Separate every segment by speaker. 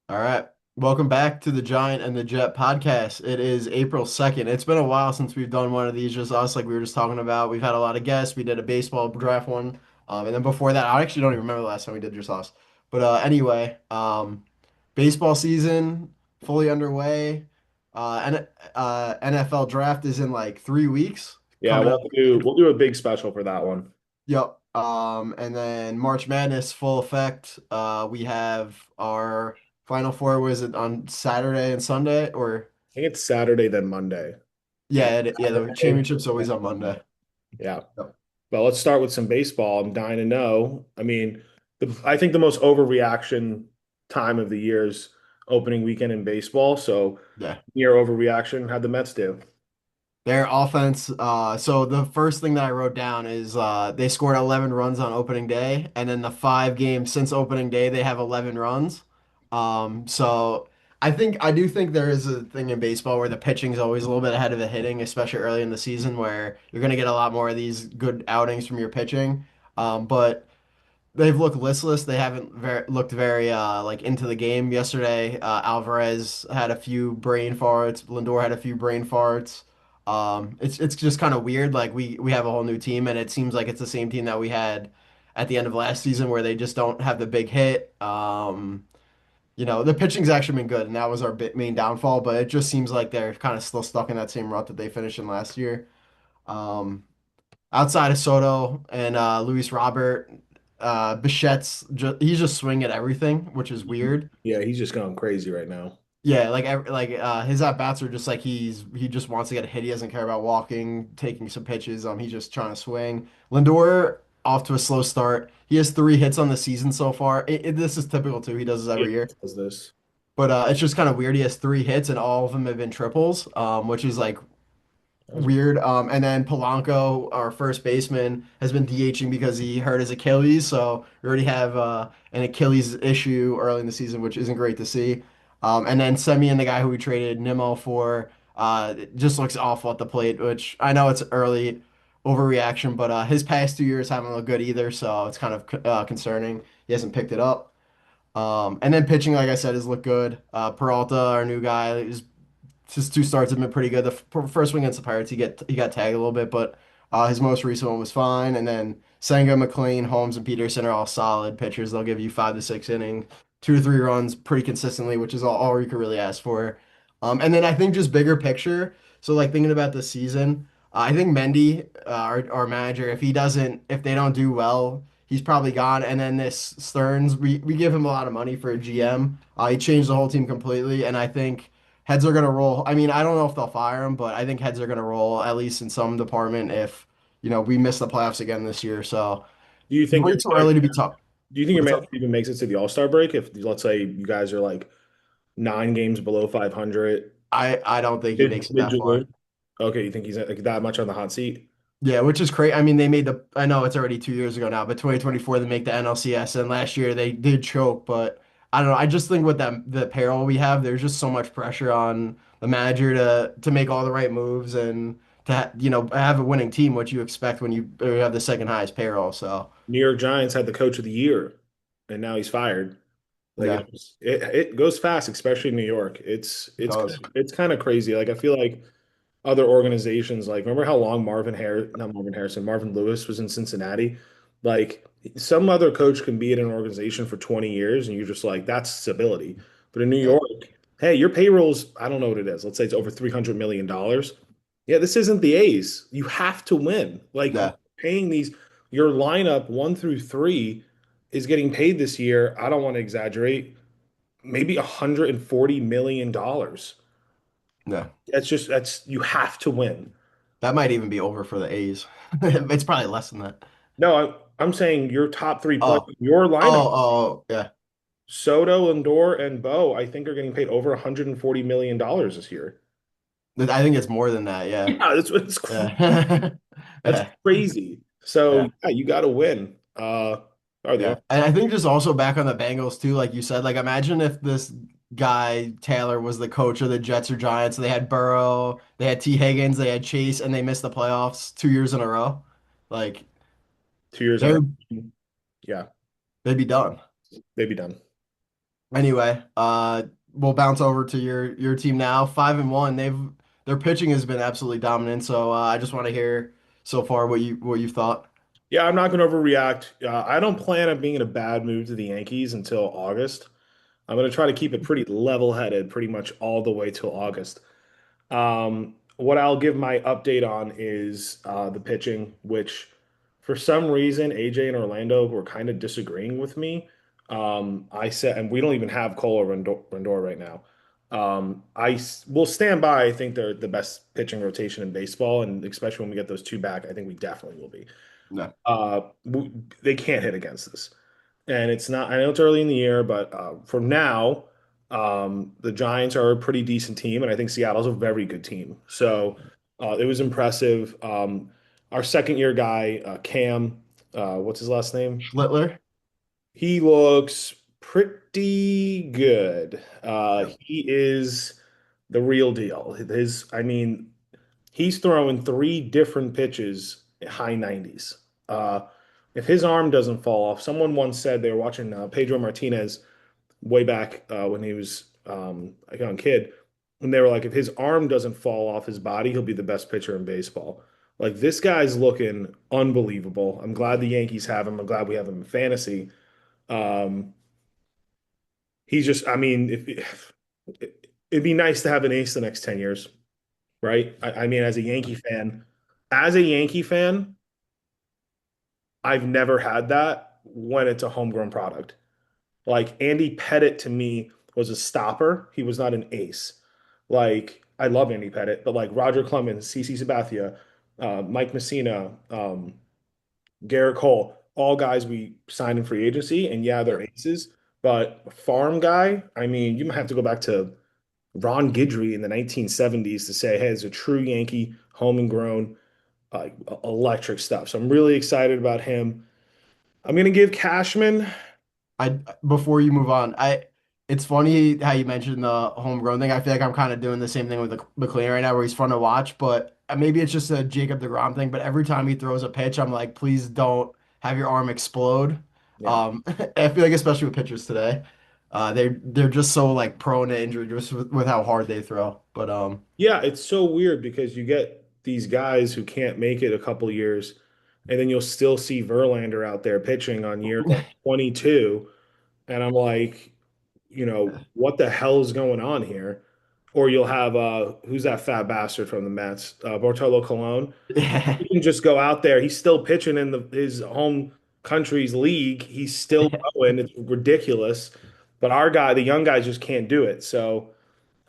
Speaker 1: All right. Welcome back to the Giant and the Jet podcast. It is April 2nd. It's been a while since we've done one of these, just us, like we were just talking about. We've had a lot of guests. We did a baseball draft one. And then before that, I actually don't even remember the last time we did just us. But anyway, baseball season fully underway. NFL draft is in like 3 weeks
Speaker 2: Yeah,
Speaker 1: coming up.
Speaker 2: we'll do a big special for that one.
Speaker 1: Yep. And then March Madness full effect. We have our Final Four. Was it on Saturday and Sunday? Or
Speaker 2: I think it's Saturday then Monday. Yeah.
Speaker 1: yeah, the
Speaker 2: Saturday,
Speaker 1: championship's always
Speaker 2: then
Speaker 1: on
Speaker 2: Monday.
Speaker 1: Monday.
Speaker 2: Yeah.
Speaker 1: Yep.
Speaker 2: But let's start with some baseball. I'm dying to know. I think the most overreaction time of the year is opening weekend in baseball. So
Speaker 1: Yeah.
Speaker 2: near overreaction, how'd the Mets do?
Speaker 1: Their offense. So the first thing that I wrote down is they scored 11 runs on opening day, and then the 5 games since opening day they have 11 runs. So I do think there is a thing in baseball where the pitching is always a little bit ahead of the hitting, especially early in the season where you're going to get a lot more of these good outings from your pitching. But they've looked listless. They haven't looked very like into the game yesterday. Alvarez had a few brain farts. Lindor had a few brain farts. It's just kind of weird. Like we have a whole new team, and it seems like it's the same team that we had at the end of last season, where they just don't have the big hit. The pitching's actually been good, and that was our main downfall. But it just seems like they're kind of still stuck in that same rut that they finished in last year. Um, Outside of Soto and Luis Robert, he's just swinging at everything, which is weird.
Speaker 2: Yeah, he's just going crazy right now.
Speaker 1: Yeah, his at bats are just like he just wants to get a hit. He doesn't care about walking, taking some pitches. He's just trying to swing. Lindor off to a slow start. He has 3 hits on the season so far. This is typical too. He does this
Speaker 2: Yeah,
Speaker 1: every year.
Speaker 2: does this.
Speaker 1: But it's just kind of weird. He has 3 hits and all of them have been triples, which is like
Speaker 2: That was
Speaker 1: weird. And then Polanco, our first baseman, has been DHing because he hurt his Achilles. So we already have an Achilles issue early in the season, which isn't great to see. And then Semien, the guy who we traded Nimmo for, just looks awful at the plate, which I know it's early overreaction, but his past 2 years haven't looked good either. So it's kind of concerning. He hasn't picked it up. And then pitching, like I said, has looked good. Peralta, our new guy, is his 2 starts have been pretty good. The first one against the Pirates, he got tagged a little bit, but his most recent one was fine. And then Senga, McLean, Holmes, and Peterson are all solid pitchers. They'll give you 5 to 6 innings, 2 to 3 runs pretty consistently, which is all you could really ask for. And then I think just bigger picture. So like thinking about the season, I think Mendy, our manager, if they don't do well, he's probably gone. And then this Stearns, we give him a lot of money for a GM. He changed the whole team completely, and I think heads are gonna roll. I mean, I don't know if they'll fire him, but I think heads are gonna roll at least in some department if we miss the playoffs again this year. So
Speaker 2: Do you think
Speaker 1: way
Speaker 2: your
Speaker 1: too
Speaker 2: Mets,
Speaker 1: early to be tough.
Speaker 2: do you think your
Speaker 1: What's
Speaker 2: Mets
Speaker 1: up?
Speaker 2: even makes it to the All-Star break? If let's say you guys are like 9 games below 500,
Speaker 1: I don't think he makes it
Speaker 2: mid
Speaker 1: that far.
Speaker 2: June. Okay, you think he's like that much on the hot seat?
Speaker 1: Yeah, which is crazy. I mean, they made I know it's already 2 years ago now, but 2024 they make the NLCS, and last year they did choke. But I don't know. I just think with the payroll we have, there's just so much pressure on the manager to make all the right moves and have a winning team, what you expect when you have the second highest payroll. So
Speaker 2: New York Giants had the coach of the year, and now he's fired. Like
Speaker 1: yeah,
Speaker 2: it goes fast, especially in New York. It's
Speaker 1: it
Speaker 2: it's
Speaker 1: does.
Speaker 2: it's kind of crazy. Like I feel like other organizations, like remember how long not Marvin Harrison, Marvin Lewis was in Cincinnati? Like some other coach can be in an organization for 20 years, and you're just like, that's stability. But in New
Speaker 1: Yeah,
Speaker 2: York, hey, your payroll's, I don't know what it is. Let's say it's over $300 million. Yeah, this isn't the A's. You have to win. Like
Speaker 1: yeah,
Speaker 2: paying these, your lineup 1 through 3 is getting paid this year. I don't want to exaggerate, maybe $140 million.
Speaker 1: yeah.
Speaker 2: That's you have to win.
Speaker 1: That might even be over for the A's. It's probably less than that.
Speaker 2: No, I'm saying your top 3 players,
Speaker 1: Oh,
Speaker 2: your lineup,
Speaker 1: yeah.
Speaker 2: Soto, Lindor, and Bo, I think are getting paid over $140 million this year.
Speaker 1: I think it's more than that. Yeah,
Speaker 2: Yeah, that's
Speaker 1: yeah,
Speaker 2: that's
Speaker 1: yeah.
Speaker 2: crazy. So
Speaker 1: Yeah.
Speaker 2: yeah, you got to win. Are the
Speaker 1: Yeah. And I think just also back on the Bengals too, like you said, like imagine if this guy Taylor was the coach of the Jets or Giants. They had Burrow, they had T. Higgins, they had Chase, and they missed the playoffs 2 years in a row. Like
Speaker 2: 2 years in a
Speaker 1: they're
Speaker 2: row. Yeah,
Speaker 1: they'd be done.
Speaker 2: they'd be done.
Speaker 1: Anyway, we'll bounce over to your team now. 5-1. Their pitching has been absolutely dominant. So I just want to hear so far what you've thought.
Speaker 2: Yeah, I'm not going to overreact. I don't plan on being in a bad mood to the Yankees until August. I'm going to try to keep it pretty level-headed pretty much all the way till August. What I'll give my update on is the pitching, which for some reason AJ and Orlando were kind of disagreeing with me. I said, and we don't even have Cole or Rendor right now. Will stand by. I think they're the best pitching rotation in baseball, and especially when we get those two back, I think we definitely will be.
Speaker 1: No.
Speaker 2: Uh, they can't hit against us. And it's not, I know it's early in the year, but for now, the Giants are a pretty decent team, and I think Seattle's a very good team. So it was impressive. Our second year guy, Cam, what's his last name?
Speaker 1: Schlittler?
Speaker 2: He looks pretty good.
Speaker 1: Yep.
Speaker 2: He is the real deal. I mean, he's throwing three different pitches, high 90s. If his arm doesn't fall off, someone once said they were watching Pedro Martinez way back when he was a young kid, and they were like, if his arm doesn't fall off his body, he'll be the best pitcher in baseball. Like this guy's looking unbelievable. I'm glad the Yankees have him. I'm glad we have him in fantasy. Um, he's just, I mean, if it'd be nice to have an ace the next 10 years, right? I mean, as a Yankee fan, I've never had that when it's a homegrown product. Like Andy Pettit to me was a stopper. He was not an ace. Like I love Andy Pettit, but like Roger Clemens, CC Sabathia, Mike Messina, Garrett Cole, all guys we signed in free agency, and yeah, they're
Speaker 1: Yep.
Speaker 2: aces. But farm guy, I mean, you might have to go back to Ron Guidry in the 1970s to say, hey, it's a true Yankee, home and grown, electric stuff. So I'm really excited about him. I'm gonna give Cashman.
Speaker 1: I Before you move on, it's funny how you mentioned the homegrown thing. I feel like I'm kind of doing the same thing with McLean right now, where he's fun to watch, but maybe it's just a Jacob deGrom thing. But every time he throws a pitch, I'm like, please don't have your arm explode.
Speaker 2: Yeah.
Speaker 1: I feel like especially with pitchers today, they're just so like prone to injury just with how hard they throw. But
Speaker 2: Yeah, it's so weird because you get these guys who can't make it a couple years, and then you'll still see Verlander out there pitching on year like 22. And I'm like, what the hell is going on here? Or you'll have who's that fat bastard from the Mets? Bartolo Colon.
Speaker 1: yeah,
Speaker 2: He can just go out there. He's still pitching in his home country's league. He's still going. It's ridiculous. But our guy, the young guys, just can't do it. So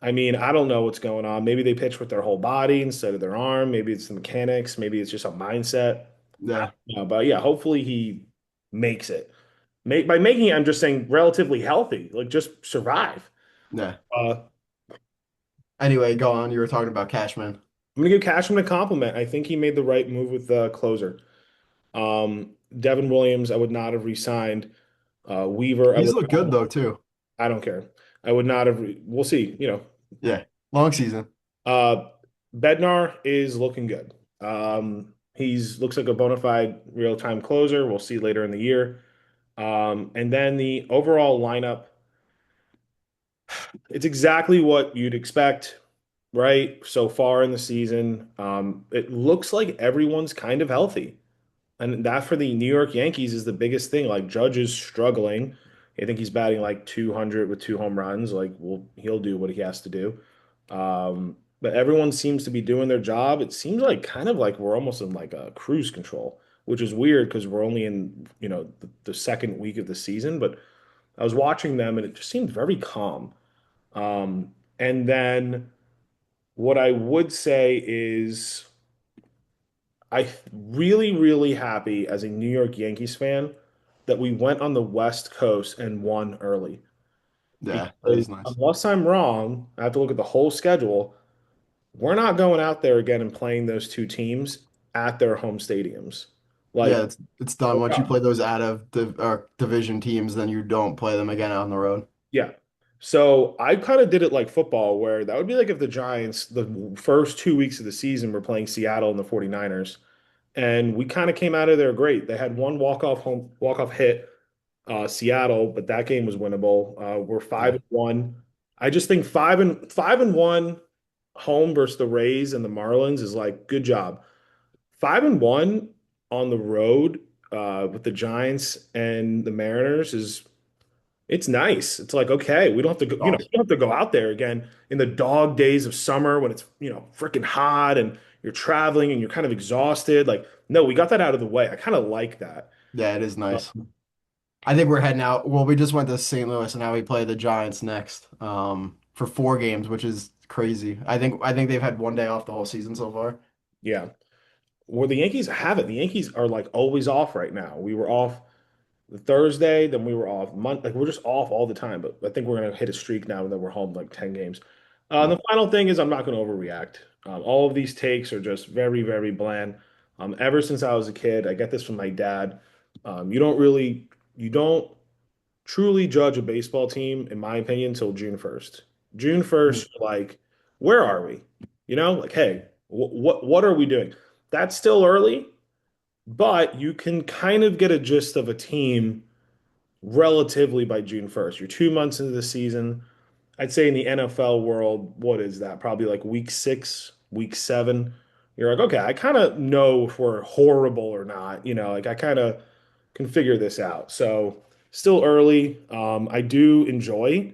Speaker 2: I mean, I don't know what's going on. Maybe they pitch with their whole body instead of their arm. Maybe it's the mechanics. Maybe it's just a mindset.
Speaker 1: yeah,
Speaker 2: But yeah, hopefully he makes it. By making it, I'm just saying relatively healthy, like just survive.
Speaker 1: yeah.
Speaker 2: I'm
Speaker 1: Anyway, go on. You were talking about Cashman.
Speaker 2: gonna give Cashman a compliment. I think he made the right move with the closer. Devin Williams, I would not have re-signed. Weaver, I
Speaker 1: He's
Speaker 2: would.
Speaker 1: looked good though too.
Speaker 2: I don't care. I would not have. We'll see.
Speaker 1: Yeah, long season.
Speaker 2: Uh, Bednar is looking good. He's looks like a bona fide real-time closer. We'll see later in the year. And then the overall lineup, it's exactly what you'd expect, right? So far in the season, it looks like everyone's kind of healthy. And that for the New York Yankees is the biggest thing. Like Judge is struggling. I think he's batting like 200 with two home runs. Like, well, he'll do what he has to do. But everyone seems to be doing their job. It seems like kind of like we're almost in like a cruise control, which is weird because we're only in, the second week of the season. But I was watching them and it just seemed very calm. And then what I would say is I really, really happy as a New York Yankees fan that we went on the West Coast and won early.
Speaker 1: Yeah, that
Speaker 2: Because
Speaker 1: is nice.
Speaker 2: unless I'm wrong, I have to look at the whole schedule. We're not going out there again and playing those two teams at their home stadiums.
Speaker 1: Yeah,
Speaker 2: Like,
Speaker 1: it's done. Once you play those out of division teams, then you don't play them again on the road.
Speaker 2: yeah. So I kind of did it like football, where that would be like if the Giants, the first 2 weeks of the season, were playing Seattle and the 49ers. And we kind of came out of there great. They had one walk-off hit. Seattle, but that game was winnable. We're five
Speaker 1: Yeah.
Speaker 2: and one. I just think five and one home versus the Rays and the Marlins is like good job. 5-1 on the road with the Giants and the Mariners is it's nice. It's like okay, we don't have to go, we
Speaker 1: Awesome.
Speaker 2: don't have to go out there again in the dog days of summer when it's freaking hot and you're traveling and you're kind of exhausted. Like no, we got that out of the way. I kind of like that.
Speaker 1: Yeah, it is nice. I think we're heading out. Well, we just went to St. Louis and now we play the Giants next, for 4 games, which is crazy. I think they've had one day off the whole season so far.
Speaker 2: Yeah. Where the Yankees have it, the Yankees are like always off right now. We were off the Thursday, then we were off Monday. Like we're just off all the time. But I think we're gonna hit a streak now that we're home like 10 games. And
Speaker 1: No.
Speaker 2: the final thing is I'm not gonna overreact. All of these takes are just very, very bland. Ever since I was a kid, I get this from my dad. You don't truly judge a baseball team, in my opinion, until June 1st. June 1st, you're like, where are we? Like, hey, what are we doing? That's still early, but you can kind of get a gist of a team relatively by June 1st. You're 2 months into the season. I'd say in the NFL world, what is that? Probably like week 6, week 7. You're like, okay, I kind of know if we're horrible or not. Like I kind of can figure this out. So still early. I do enjoy,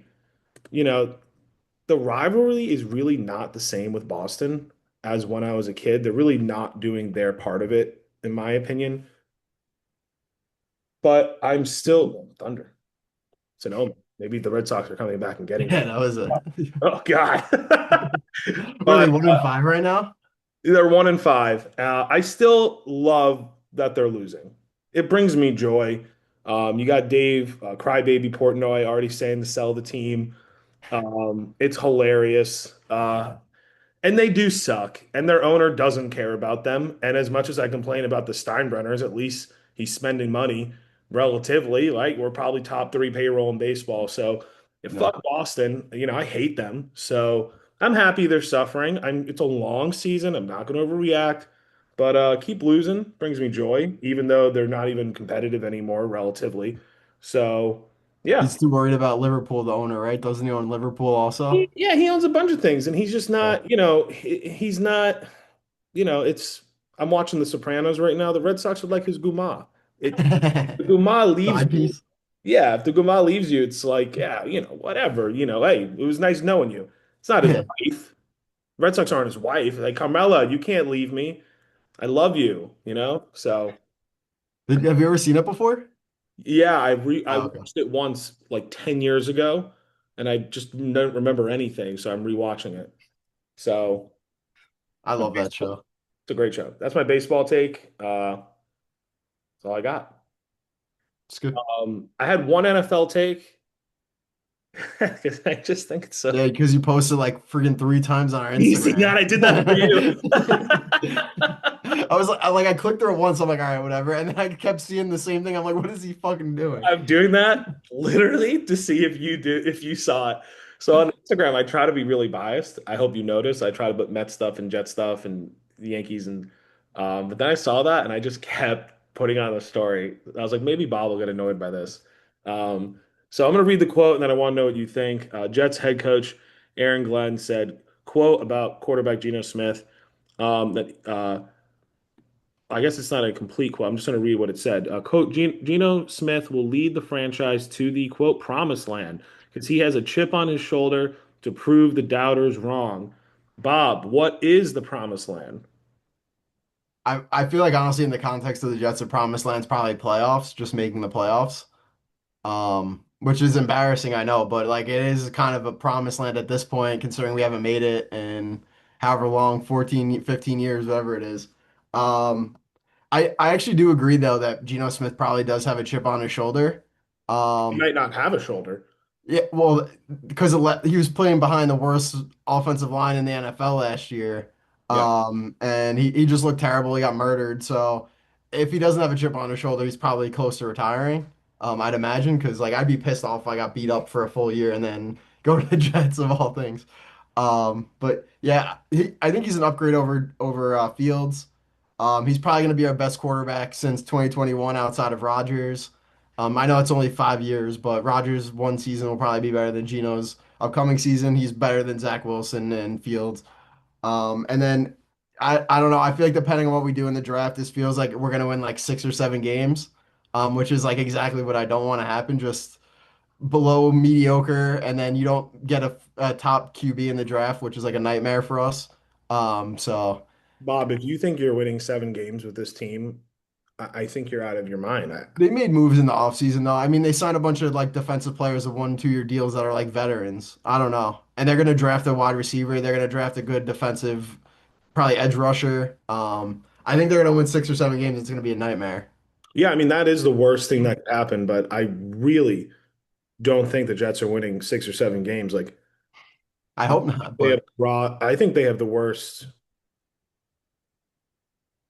Speaker 2: you know, the rivalry is really not the same with Boston as when I was a kid. They're really not doing their part of it, in my opinion. But I'm still Thunder. It's an omen. Maybe the Red Sox are coming back and getting me.
Speaker 1: Yeah, that was it.
Speaker 2: Oh God.
Speaker 1: What are they,
Speaker 2: But
Speaker 1: 1-5 right now?
Speaker 2: they're 1-5. I still love that they're losing. It brings me joy. You got Dave, Crybaby Portnoy, already saying to sell the team. It's hilarious. And they do suck, and their owner doesn't care about them. And as much as I complain about the Steinbrenners, at least he's spending money relatively. Like we're probably top three payroll in baseball. So
Speaker 1: No.
Speaker 2: fuck Boston. I hate them. So I'm happy they're suffering. It's a long season. I'm not going to overreact, but keep losing brings me joy, even though they're not even competitive anymore relatively. So yeah.
Speaker 1: He's too worried about Liverpool, the owner, right? Doesn't he own Liverpool also?
Speaker 2: Yeah, he owns a bunch of things, and he's just
Speaker 1: Yeah.
Speaker 2: not, he's not, it's. I'm watching The Sopranos right now. The Red Sox would like his Guma. The Guma leaves
Speaker 1: Side
Speaker 2: you.
Speaker 1: piece.
Speaker 2: Yeah, if the Guma leaves you, it's like, yeah, whatever. Hey, it was nice knowing you. It's not his
Speaker 1: Yeah.
Speaker 2: wife. Red Sox aren't his wife. Like Carmela, you can't leave me. I love you. So
Speaker 1: Have you ever seen it before?
Speaker 2: yeah, I
Speaker 1: Oh, okay.
Speaker 2: watched it once like 10 years ago, and I just don't remember anything. So I'm rewatching it. So.
Speaker 1: I love that show.
Speaker 2: It's a great show. That's my baseball take. That's all I got.
Speaker 1: It's good.
Speaker 2: I had one NFL take because I just think it's so
Speaker 1: Yeah, because you posted like freaking 3 times on our
Speaker 2: easy.
Speaker 1: Instagram.
Speaker 2: God, I did that for you.
Speaker 1: I was like, I clicked through it once. I'm like, all right, whatever. And then I kept seeing the same thing. I'm like, what is he fucking doing?
Speaker 2: I'm doing that literally to see if you saw it. So on Instagram, I try to be really biased. I hope you notice. I try to put Met stuff and Jet stuff and the Yankees and but then I saw that and I just kept putting on the story. I was like, maybe Bob will get annoyed by this. Um, so I'm gonna read the quote and then I want to know what you think. Jets head coach Aaron Glenn said, quote about quarterback Geno Smith, that I guess it's not a complete quote. I'm just going to read what it said. Quote, Geno Smith will lead the franchise to the, quote, promised land because he has a chip on his shoulder to prove the doubters wrong. Bob, what is the promised land?
Speaker 1: I feel like honestly, in the context of the Jets, the promised land's probably playoffs, just making the playoffs. Which is embarrassing, I know, but like it is kind of a promised land at this point, considering we haven't made it in however long, 14, 15 years, whatever it is. Um, I actually do agree though that Geno Smith probably does have a chip on his shoulder.
Speaker 2: He
Speaker 1: Um,
Speaker 2: might not have a shoulder.
Speaker 1: yeah, well, because he was playing behind the worst offensive line in the NFL last year.
Speaker 2: Yeah.
Speaker 1: And he just looked terrible. He got murdered. So if he doesn't have a chip on his shoulder, he's probably close to retiring. I'd imagine because like I'd be pissed off if I got beat up for a full year and then go to the Jets of all things. But yeah, I think he's an upgrade over Fields. He's probably going to be our best quarterback since 2021 outside of Rodgers. I know it's only 5 years, but Rodgers' one season will probably be better than Geno's upcoming season. He's better than Zach Wilson and Fields. And then I don't know. I feel like depending on what we do in the draft, this feels like we're gonna win like 6 or 7 games, which is like exactly what I don't want to happen. Just below mediocre, and then you don't get a top QB in the draft, which is like a nightmare for us. So
Speaker 2: Bob, if you think you're winning 7 games with this team, I think you're out of your mind.
Speaker 1: they made moves in the offseason though. I mean, they signed a bunch of like defensive players of 1, 2 year deals that are like veterans. I don't know. And they're gonna draft a wide receiver. They're gonna draft a good defensive, probably edge rusher. I think they're gonna win 6 or 7 games. It's gonna be a nightmare.
Speaker 2: Yeah, I mean, that is the worst thing that could happen, but I really don't think the Jets are winning 6 or 7 games. Like
Speaker 1: I hope not,
Speaker 2: they have
Speaker 1: but
Speaker 2: raw, I think they have the worst.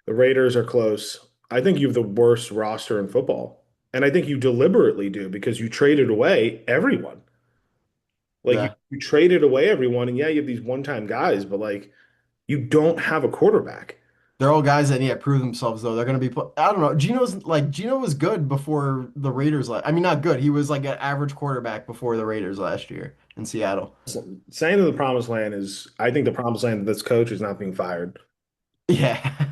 Speaker 2: The Raiders are close. I think you have the worst roster in football. And I think you deliberately do because you traded away everyone. Like you,
Speaker 1: yeah.
Speaker 2: you traded away everyone, and yeah, you have these one-time guys, but like you don't have a quarterback.
Speaker 1: They're all guys that need to prove themselves though. They're gonna be put. I don't know. Geno was good before the Raiders. I mean, not good. He was like an average quarterback before the Raiders last year in Seattle.
Speaker 2: Saying that the promised land is, I think the promised land that this coach is not being fired.
Speaker 1: Yeah,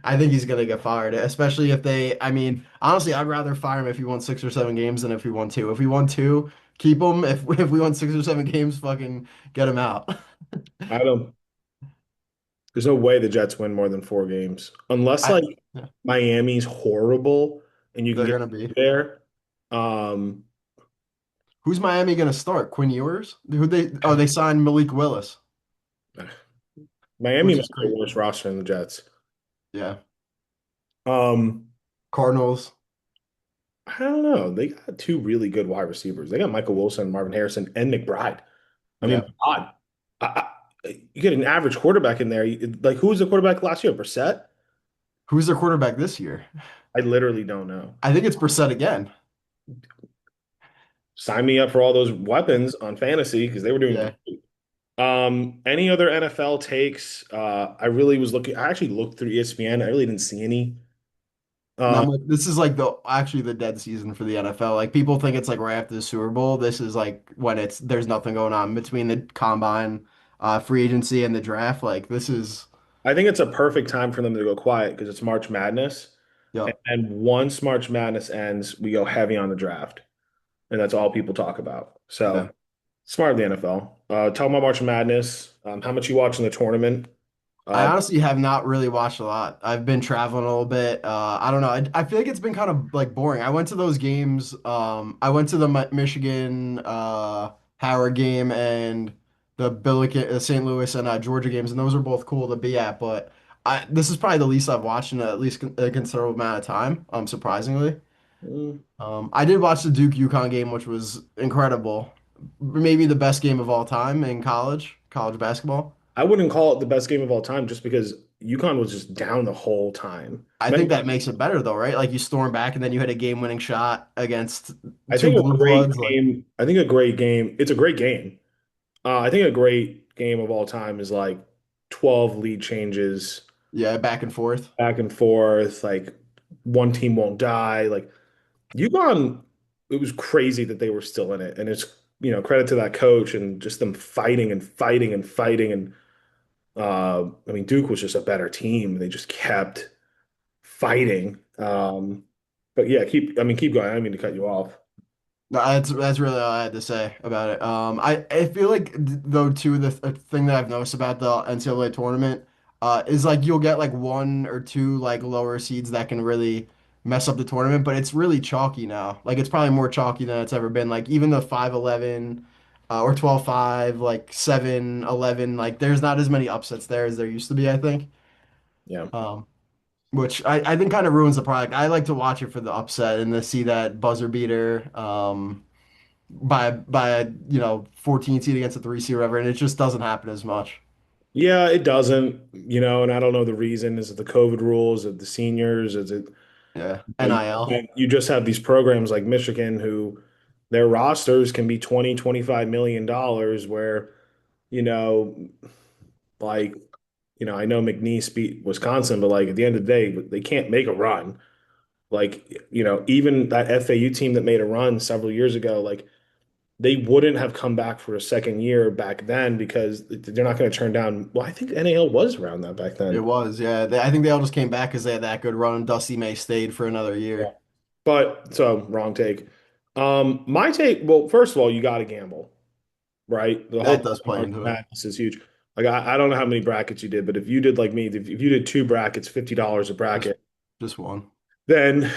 Speaker 1: I think he's gonna get fired, especially if they. I mean, honestly, I'd rather fire him if he won 6 or 7 games than if he won two. If he won two, keep him. If we won 6 or 7 games, fucking get him out.
Speaker 2: I don't, there's no way the Jets win more than 4 games unless
Speaker 1: I
Speaker 2: like
Speaker 1: yeah,
Speaker 2: Miami's horrible and you can
Speaker 1: they're
Speaker 2: get
Speaker 1: gonna be.
Speaker 2: there. Um,
Speaker 1: Who's Miami gonna start? Quinn Ewers? Who they? Oh, they signed Malik Willis,
Speaker 2: Miami
Speaker 1: which
Speaker 2: might
Speaker 1: is
Speaker 2: be a
Speaker 1: great.
Speaker 2: worse roster than the Jets.
Speaker 1: Yeah,
Speaker 2: Um,
Speaker 1: Cardinals.
Speaker 2: I don't know. They got two really good wide receivers. They got Michael Wilson, Marvin Harrison, and McBride. I mean,
Speaker 1: Yeah.
Speaker 2: God, you get an average quarterback in there. Like, who was the quarterback last year? Brissett?
Speaker 1: Who's their quarterback this year?
Speaker 2: I literally don't know.
Speaker 1: I think it's Brissett again.
Speaker 2: Sign me up for all those weapons on fantasy because they were doing
Speaker 1: Yeah.
Speaker 2: great. Any other NFL takes? I really was looking. I actually looked through ESPN. I really didn't see any.
Speaker 1: Not
Speaker 2: Uh,
Speaker 1: much. This is like the actually the dead season for the NFL. Like people think it's like right after the Super Bowl. This is like when there's nothing going on between the combine, free agency and the draft. Like this is
Speaker 2: I think it's a perfect time for them to go quiet because it's March Madness.
Speaker 1: yep.
Speaker 2: And once March Madness ends, we go heavy on the draft. And that's all people talk about. So
Speaker 1: Yeah.
Speaker 2: smart of the NFL. Talk about March Madness. How much you watch in the tournament?
Speaker 1: I
Speaker 2: Uh,
Speaker 1: honestly have not really watched a lot. I've been traveling a little bit. I don't know. I feel like it's been kind of like boring. I went to those games. I went to the Michigan Howard game and the Billiken, St. Louis and Georgia games, and those are both cool to be at. But this is probably the least I've watched in at least a considerable amount of time. Surprisingly.
Speaker 2: mm,
Speaker 1: I did watch the Duke UConn game, which was incredible. Maybe the best game of all time in college basketball.
Speaker 2: I wouldn't call it the best game of all time just because UConn was just down the whole time.
Speaker 1: I think that makes it better though, right? Like you storm back and then you hit a game-winning shot against
Speaker 2: I
Speaker 1: two
Speaker 2: think a
Speaker 1: blue
Speaker 2: great
Speaker 1: bloods. Like,
Speaker 2: game. I think a great game. It's a great game. I think a great game of all time is like 12 lead changes,
Speaker 1: yeah, back and forth.
Speaker 2: back and forth. Like one team won't die. Like UConn, it was crazy that they were still in it, and it's credit to that coach and just them fighting and fighting and fighting. And I mean Duke was just a better team. They just kept fighting. But yeah, keep going. I didn't mean to cut you off.
Speaker 1: No, that's really all I had to say about it. I feel like though too the thing that I've noticed about the NCAA tournament is like you'll get like one or two like lower seeds that can really mess up the tournament, but it's really chalky now. Like it's probably more chalky than it's ever been. Like even the 5-11 or 12-5, like 7-11, like there's not as many upsets there as there used to be, I think.
Speaker 2: Yeah.
Speaker 1: Um, which I think kind of ruins the product. I like to watch it for the upset and to see that buzzer beater. By 14 seed against a 3 seed or whatever, and it just doesn't happen as much.
Speaker 2: Yeah, it doesn't, and I don't know the reason. Is it the COVID rules? Is it the seniors? Is it,
Speaker 1: Yeah,
Speaker 2: you,
Speaker 1: NIL.
Speaker 2: you just have these programs like Michigan who their rosters can be 20, $25 million where, you know, like, I know McNeese beat Wisconsin, but like at the end of the day, they can't make a run. Like, even that FAU team that made a run several years ago, like they wouldn't have come back for a second year back then because they're not going to turn down. Well, I think NAL was around that back
Speaker 1: It
Speaker 2: then.
Speaker 1: was, yeah. I think they all just came back because they had that good run, and Dusty May stayed for another
Speaker 2: Yeah.
Speaker 1: year.
Speaker 2: But so wrong take. My take, well, first of all, you got to gamble, right? The whole
Speaker 1: That
Speaker 2: point
Speaker 1: does
Speaker 2: of
Speaker 1: play
Speaker 2: March
Speaker 1: into it.
Speaker 2: Madness is huge. Like I don't know how many brackets you did, but if you did like me, if you did two brackets, $50 a
Speaker 1: Just
Speaker 2: bracket,
Speaker 1: just one.
Speaker 2: then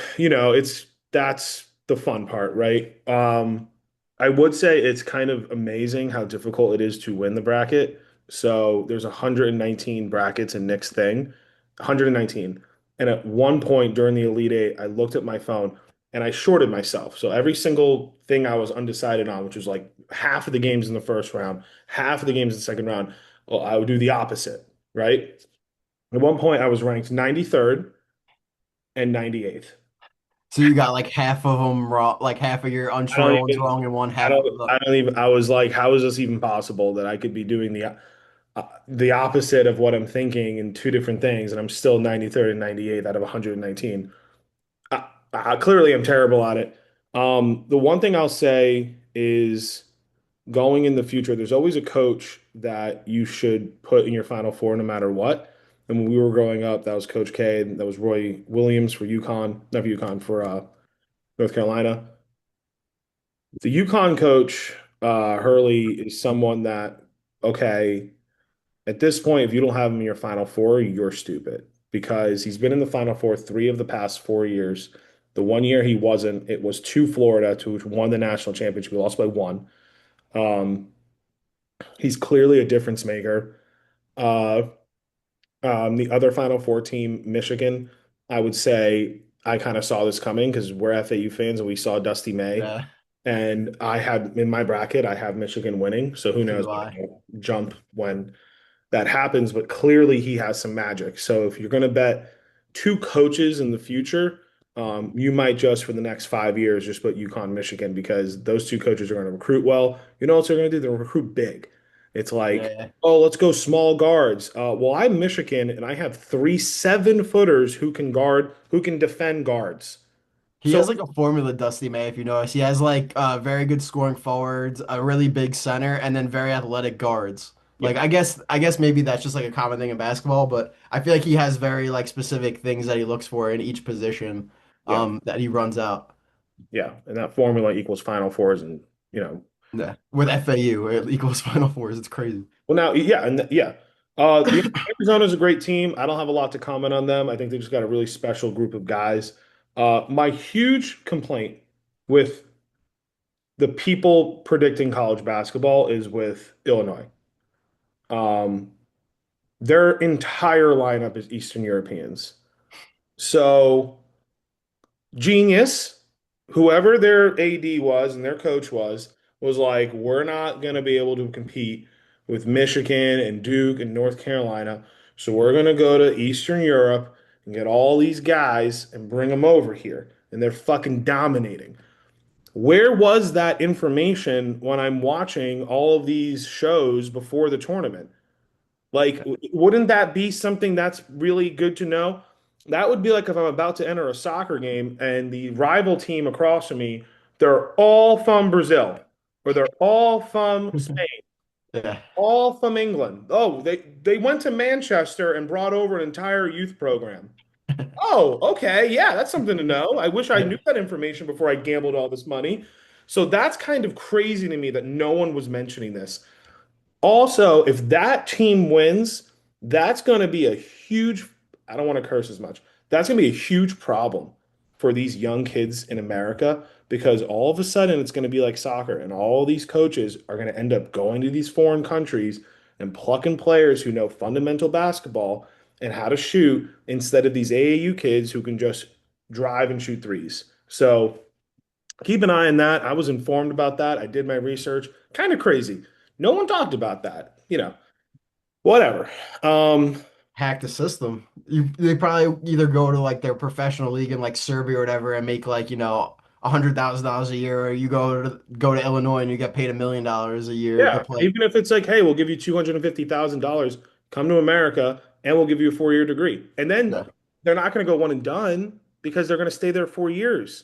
Speaker 2: that's the fun part, right? I would say it's kind of amazing how difficult it is to win the bracket. So there's 119 brackets in Nick's thing, 119. And at one point during the Elite Eight, I looked at my phone and I shorted myself. So every single thing I was undecided on, which was like half of the games in the first round, half of the games in the second round, well, I would do the opposite, right? At one point, I was ranked 93rd and 98th.
Speaker 1: So you got like half of them wrong, like half of your
Speaker 2: I don't
Speaker 1: unsure ones
Speaker 2: even,
Speaker 1: wrong, and one
Speaker 2: I
Speaker 1: half of
Speaker 2: don't,
Speaker 1: the.
Speaker 2: I don't even, I was like, how is this even possible that I could be doing the opposite of what I'm thinking in two different things, and I'm still 93rd and 98th out of 119. Clearly, I'm terrible at it. The one thing I'll say is going in the future, there's always a coach that you should put in your Final Four no matter what. And when we were growing up, that was Coach K, and that was Roy Williams for UConn, not for UConn, for North Carolina. The UConn coach, Hurley, is someone that, okay, at this point, if you don't have him in your Final Four, you're stupid because he's been in the Final Four three of the past 4 years. The one year he wasn't, it was to Florida, to which won the national championship. We lost by one. Um, he's clearly a difference maker. Uh, the other Final Four team, Michigan, I would say I kind of saw this coming because we're FAU fans and we saw Dusty May.
Speaker 1: Yeah,
Speaker 2: And I had in my bracket, I have Michigan winning. So who
Speaker 1: so
Speaker 2: knows?
Speaker 1: do I.
Speaker 2: Maybe I'll jump when that happens, but clearly he has some magic. So if you're going to bet two coaches in the future, you might just for the next 5 years just put UConn, Michigan because those two coaches are going to recruit well. You know what they're going to do? They'll recruit big. It's like,
Speaker 1: Yeah,
Speaker 2: oh, let's go small guards. Well, I'm Michigan and I have three 7-footers who can guard, who can defend guards.
Speaker 1: he
Speaker 2: So
Speaker 1: has like a formula, Dusty May. If you notice, he has like very good scoring forwards, a really big center, and then very athletic guards.
Speaker 2: yeah,
Speaker 1: Like I guess maybe that's just like a common thing in basketball, but I feel like he has very like specific things that he looks for in each position
Speaker 2: yeah,
Speaker 1: that he runs out.
Speaker 2: yeah. And that formula equals Final Fours and you know
Speaker 1: Yeah, with FAU, it equals Final Fours. It's crazy.
Speaker 2: Well, now, yeah, and yeah, Arizona's a great team. I don't have a lot to comment on them. I think they just got a really special group of guys. My huge complaint with the people predicting college basketball is with Illinois. Um, their entire lineup is Eastern Europeans. So genius, whoever their AD was and their coach was like, we're not going to be able to compete with Michigan and Duke and North Carolina. So we're going to go to Eastern Europe and get all these guys and bring them over here. And they're fucking dominating. Where was that information when I'm watching all of these shows before the tournament? Like, wouldn't that be something that's really good to know? That would be like if I'm about to enter a soccer game and the rival team across from me, they're all from Brazil or they're all from Spain,
Speaker 1: Yeah.
Speaker 2: all from England. Oh, they went to Manchester and brought over an entire youth program. Oh, okay. Yeah, that's something to know. I wish I knew that information before I gambled all this money. So that's kind of crazy to me that no one was mentioning this. Also, if that team wins, that's going to be a huge, I don't want to curse as much. That's going to be a huge problem for these young kids in America because all of a sudden it's going to be like soccer, and all these coaches are going to end up going to these foreign countries and plucking players who know fundamental basketball and how to shoot instead of these AAU kids who can just drive and shoot threes. So keep an eye on that. I was informed about that. I did my research. Kind of crazy. No one talked about that. Whatever. Um,
Speaker 1: Hack the system. They probably either go to like their professional league in like Serbia or whatever and make like, $100,000 a year, or you go to Illinois and you get paid $1 million a year to
Speaker 2: yeah,
Speaker 1: play.
Speaker 2: even if it's like, hey, we'll give you $250,000, come to America, and we'll give you a 4-year degree. And then
Speaker 1: Yeah.
Speaker 2: they're not going to go one and done. because they're going to stay there 4 years.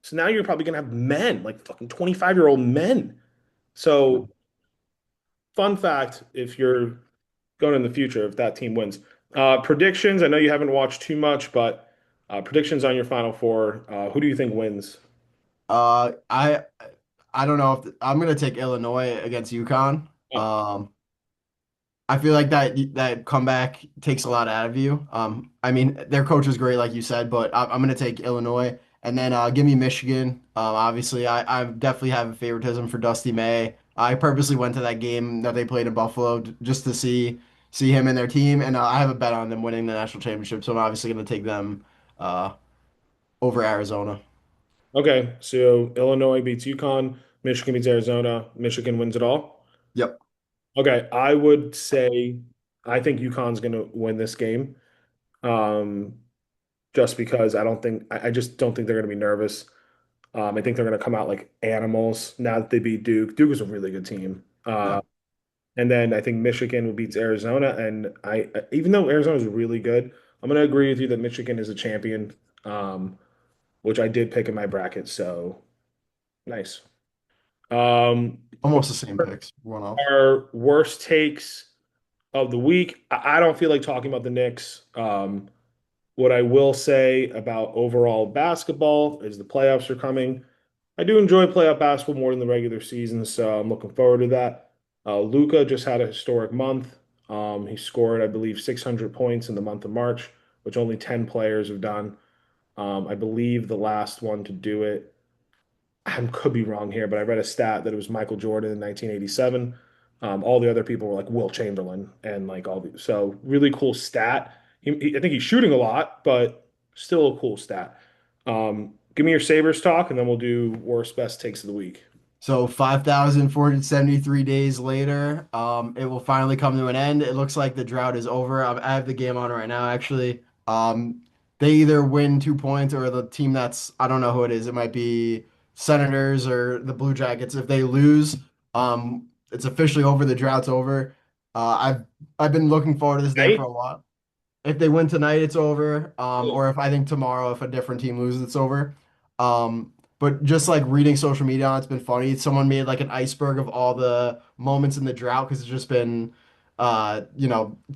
Speaker 2: So now you're probably going to have men, like fucking 25-year-old men. So, fun fact, if you're going in the future, if that team wins. Predictions, I know you haven't watched too much, but predictions on your Final Four. Who do you think wins?
Speaker 1: Uh, I I don't know if I'm gonna take Illinois against UConn.
Speaker 2: Oh,
Speaker 1: I feel like that comeback takes a lot out of you. I mean, their coach is great, like you said, but I'm going to take Illinois, and then give me Michigan. Obviously, I definitely have a favoritism for Dusty May. I purposely went to that game that they played in Buffalo just to see him and their team, and I have a bet on them winning the national championship. So I'm obviously going to take them uh, over Arizona.
Speaker 2: okay. So Illinois beats UConn, Michigan beats Arizona, Michigan wins it all.
Speaker 1: Yep,
Speaker 2: Okay, I would say I think UConn's going to win this game. Um, just because I just don't think they're going to be nervous. I think they're going to come out like animals now that they beat Duke. Duke is a really good team.
Speaker 1: yeah,
Speaker 2: And then I think Michigan will beat Arizona. And even though Arizona is really good, I'm going to agree with you that Michigan is a champion, um, which I did pick in my bracket. So nice. Um,
Speaker 1: almost the same picks. One off.
Speaker 2: our worst takes of the week. I don't feel like talking about the Knicks. What I will say about overall basketball is the playoffs are coming. I do enjoy playoff basketball more than the regular season, so I'm looking forward to that. Luca just had a historic month. He scored, I believe, 600 points in the month of March, which only 10 players have done. I believe the last one to do it, I could be wrong here, but I read a stat that it was Michael Jordan in 1987. All the other people were like Will Chamberlain and like all the so really cool stat. I think he's shooting a lot, but still a cool stat. Give me your Sabers talk, and then we'll do worst best takes of the week.
Speaker 1: So 5,473 days later, it will finally come to an end. It looks like the drought is over. I have the game on right now, actually. They either win 2 points or the team that's, I don't know who it is. It might be Senators or the Blue Jackets. If they lose, it's officially over. The drought's over. I've been looking forward to this day for
Speaker 2: Right?
Speaker 1: a while. If they win tonight, it's over. Or if I think tomorrow, if a different team loses, it's over. But just like reading social media on it's been funny. Someone made like an iceberg of all the moments in the drought because it's just been,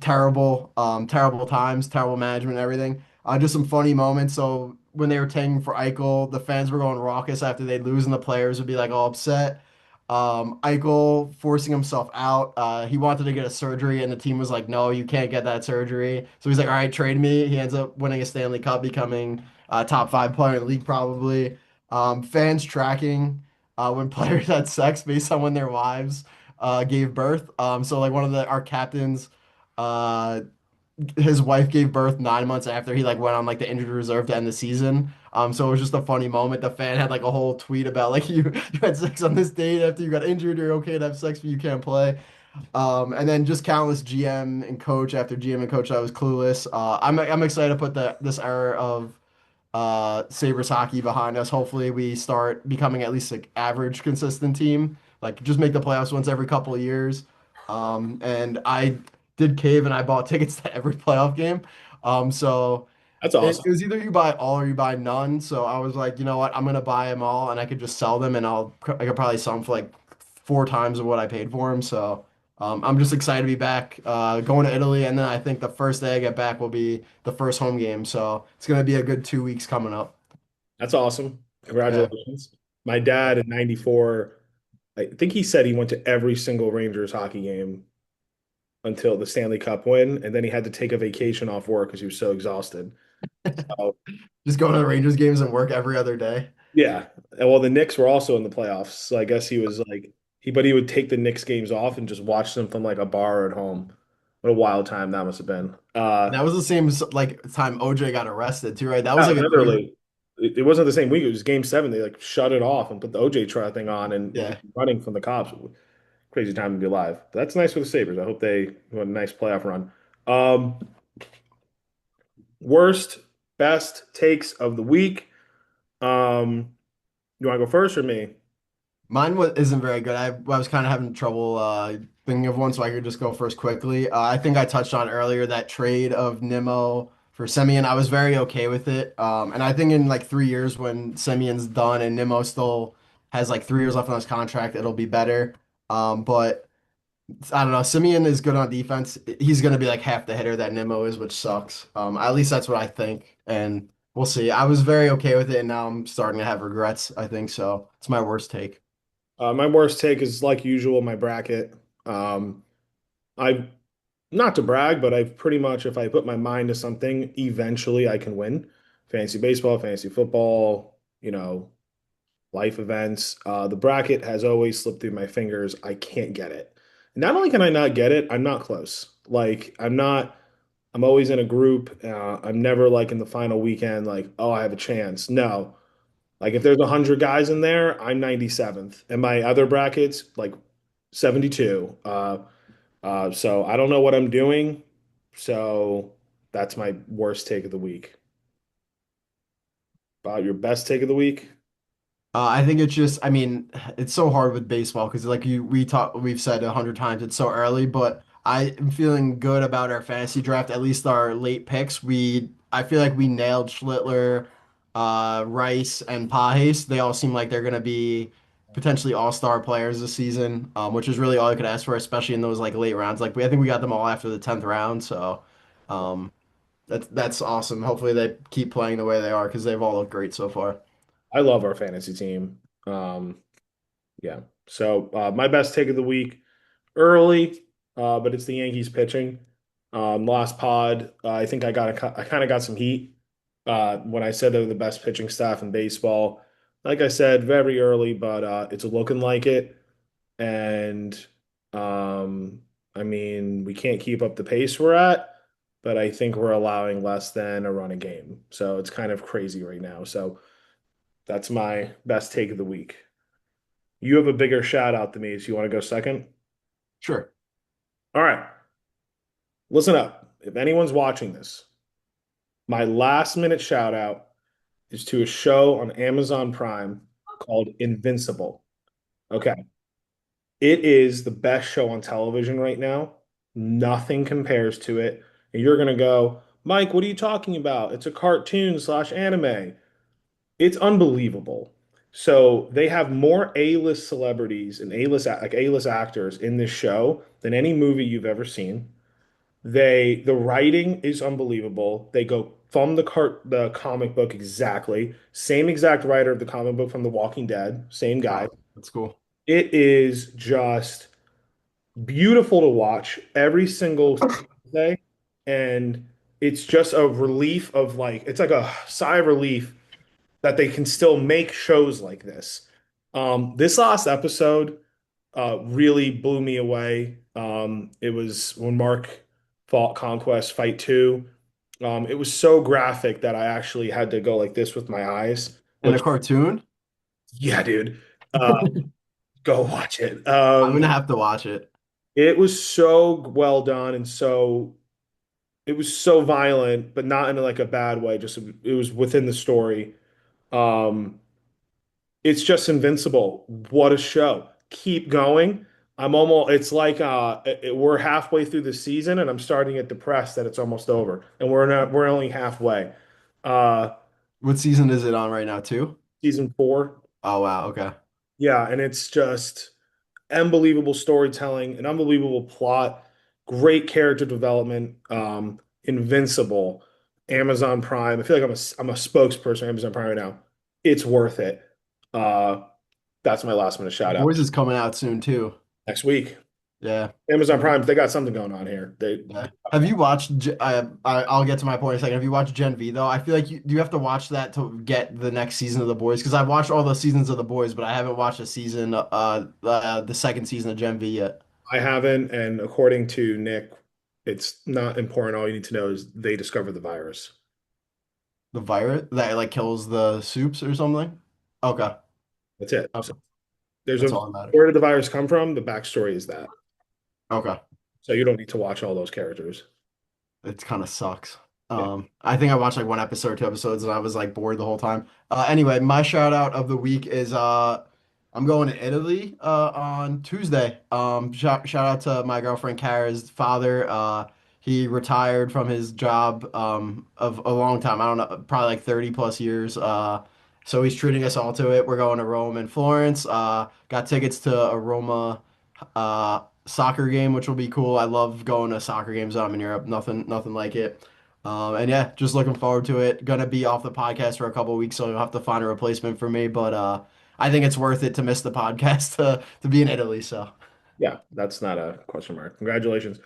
Speaker 1: terrible, terrible times, terrible management, and everything. Just some funny moments. So when they were tanking for Eichel, the fans were going raucous after they'd lose, and the players would be like all upset. Eichel forcing himself out. He wanted to get a surgery, and the team was like, "No, you can't get that surgery." So he's like, "All right, trade me." He ends up winning a Stanley Cup, becoming a top five player in the league, probably. Fans tracking when players had sex based on when their wives gave birth. So like one of our captains, uh, his wife gave birth 9 months after he like went on like the injured reserve to end the season. So it was just a funny moment. The fan had like a whole tweet about like you had sex on this date after you got injured. You're okay to have sex, but you can't play. And then just countless GM and coach after GM and coach that was clueless. I'm excited to put this era of Sabres hockey behind us. Hopefully, we start becoming at least like average, consistent team. Like just make the playoffs once every couple of years. And I did cave and I bought tickets to every playoff game. So
Speaker 2: That's
Speaker 1: it
Speaker 2: awesome.
Speaker 1: was either you buy all or you buy none. So I was like, you know what, I'm gonna buy them all, and I could just sell them, and I could probably sell them for like 4 times of what I paid for them. So I'm just excited to be back, going to Italy, and then I think the first day I get back will be the first home game. So it's gonna be a good 2 weeks coming up.
Speaker 2: That's awesome.
Speaker 1: Yeah.
Speaker 2: Congratulations. My dad in '94, I think he said he went to every single Rangers hockey game until the Stanley Cup win, and then he had to take a vacation off work because he was so exhausted. So
Speaker 1: Just going to the Rangers games and work every other day.
Speaker 2: yeah. And well, the Knicks were also in the playoffs. So I guess he was like but he would take the Knicks games off and just watch them from like a bar at home. What a wild time that must have been.
Speaker 1: That was the same like time OJ got arrested too, right? That was
Speaker 2: Yeah,
Speaker 1: like a crazy.
Speaker 2: literally. It wasn't the same week. It was game seven. They like shut it off and put the OJ trial thing on and he was
Speaker 1: Yeah.
Speaker 2: running from the cops. Crazy time to be alive. But that's nice for the Sabres. I hope they have a nice playoff run. Um, worst, best takes of the week. You want to go first or me?
Speaker 1: Mine isn't very good. I was kind of having trouble thinking of one, so I could just go first quickly. I think I touched on earlier that trade of Nimmo for Semyon. I was very okay with it. And I think in like 3 years when Semyon's done and Nimmo still has like 3 years left on his contract, it'll be better. But I don't know. Simeon is good on defense. He's going to be like half the hitter that Nimmo is, which sucks. At least that's what I think. And we'll see. I was very okay with it, and now I'm starting to have regrets, I think so. It's my worst take.
Speaker 2: My worst take is like usual, my bracket. Um, I not to brag, but I've pretty much, if I put my mind to something, eventually I can win. Fantasy baseball, fantasy football, life events. The bracket has always slipped through my fingers. I can't get it. Not only can I not get it, I'm not close. Like I'm not. I'm always in a group. I'm never like in the final weekend. Like, oh, I have a chance. No. Like if there's 100 guys in there, I'm 97th, and my other brackets like 72. So I don't know what I'm doing. So that's my worst take of the week. About your best take of the week?
Speaker 1: I think it's just, I mean, it's so hard with baseball because we've said 100 times it's so early, but I am feeling good about our fantasy draft, at least our late picks. I feel like we nailed Schlittler, Rice, and Pages. They all seem like they're going to be potentially all-star players this season, which is really all I could ask for, especially in those like late rounds. I think we got them all after the 10th round, so um, that's awesome. Hopefully they keep playing the way they are because they've all looked great so far.
Speaker 2: I love our fantasy team. Yeah. So my best take of the week early, but it's the Yankees pitching. Last pod, I think I kind of got some heat when I said they're the best pitching staff in baseball. Like I said, very early, but it's looking like it. And I mean, we can't keep up the pace we're at, but I think we're allowing less than a run a game. So it's kind of crazy right now. So that's my best take of the week. You have a bigger shout out than me, so you want to go second?
Speaker 1: Sure.
Speaker 2: All right. Listen up. If anyone's watching this, my last minute shout out is to a show on Amazon Prime called Invincible. Okay. It is the best show on television right now. Nothing compares to it. And you're going to go, Mike, what are you talking about? It's a cartoon slash anime. It's unbelievable. So they have more A-list celebrities and A-list actors in this show than any movie you've ever seen. The writing is unbelievable. They go from the comic book exactly. Same exact writer of the comic book from The Walking Dead, same guy.
Speaker 1: Oh, that's cool.
Speaker 2: It is just beautiful to watch every single day. And it's just a relief of like, it's like a sigh of relief that they can still make shows like this. This last episode really blew me away. It was when Mark fought Conquest Fight 2. It was so graphic that I actually had to go like this with my eyes,
Speaker 1: In a
Speaker 2: which,
Speaker 1: cartoon?
Speaker 2: yeah, dude, uh, go watch it.
Speaker 1: I'm gonna have to watch it.
Speaker 2: It was so well done and it was so violent, but not in like a bad way. Just it was within the story. Um, it's just invincible. What a show. Keep going. It's like we're halfway through the season and I'm starting to get depressed that it's almost over. And we're only halfway. Uh,
Speaker 1: What season is it on right now, too?
Speaker 2: season 4.
Speaker 1: Oh wow, okay.
Speaker 2: Yeah, and it's just unbelievable storytelling, an unbelievable plot, great character development, invincible. Amazon Prime. I feel like I'm a spokesperson for Amazon Prime right now. It's worth it. Uh, that's my last minute
Speaker 1: The
Speaker 2: shout out.
Speaker 1: Boys is coming out soon too.
Speaker 2: Next week.
Speaker 1: Yeah.
Speaker 2: Amazon Prime, they got something going on here. They
Speaker 1: Yeah. Have you watched? I'll get to my point in a second. Have you watched Gen V though? I feel like you have to watch that to get the next season of The Boys because I've watched all the seasons of The Boys, but I haven't watched a season, the second season of Gen V yet.
Speaker 2: I haven't, and according to Nick, it's not important. All you need to know is they discovered the virus.
Speaker 1: The virus that like kills the soups or something. Okay.
Speaker 2: That's it. So
Speaker 1: Okay.
Speaker 2: there's
Speaker 1: That's
Speaker 2: a
Speaker 1: all that matters.
Speaker 2: where did the virus come from? The backstory is that.
Speaker 1: Okay.
Speaker 2: So you don't need to watch all those characters.
Speaker 1: It kind of sucks.
Speaker 2: Yeah.
Speaker 1: I think I watched like one episode, 2 episodes, and I was like bored the whole time. Anyway, my shout out of the week is I'm going to Italy on Tuesday. Shout out to my girlfriend Kara's father. He retired from his job of a long time. I don't know, probably like 30 plus years. So he's treating us all to it. We're going to Rome and Florence. Got tickets to a Roma soccer game, which will be cool. I love going to soccer games when I'm in Europe. Nothing like it. And yeah, just looking forward to it. Gonna be off the podcast for a couple of weeks, so you'll have to find a replacement for me. But I think it's worth it to miss the podcast to be in Italy. So
Speaker 2: Yeah, that's not a question mark. Congratulations.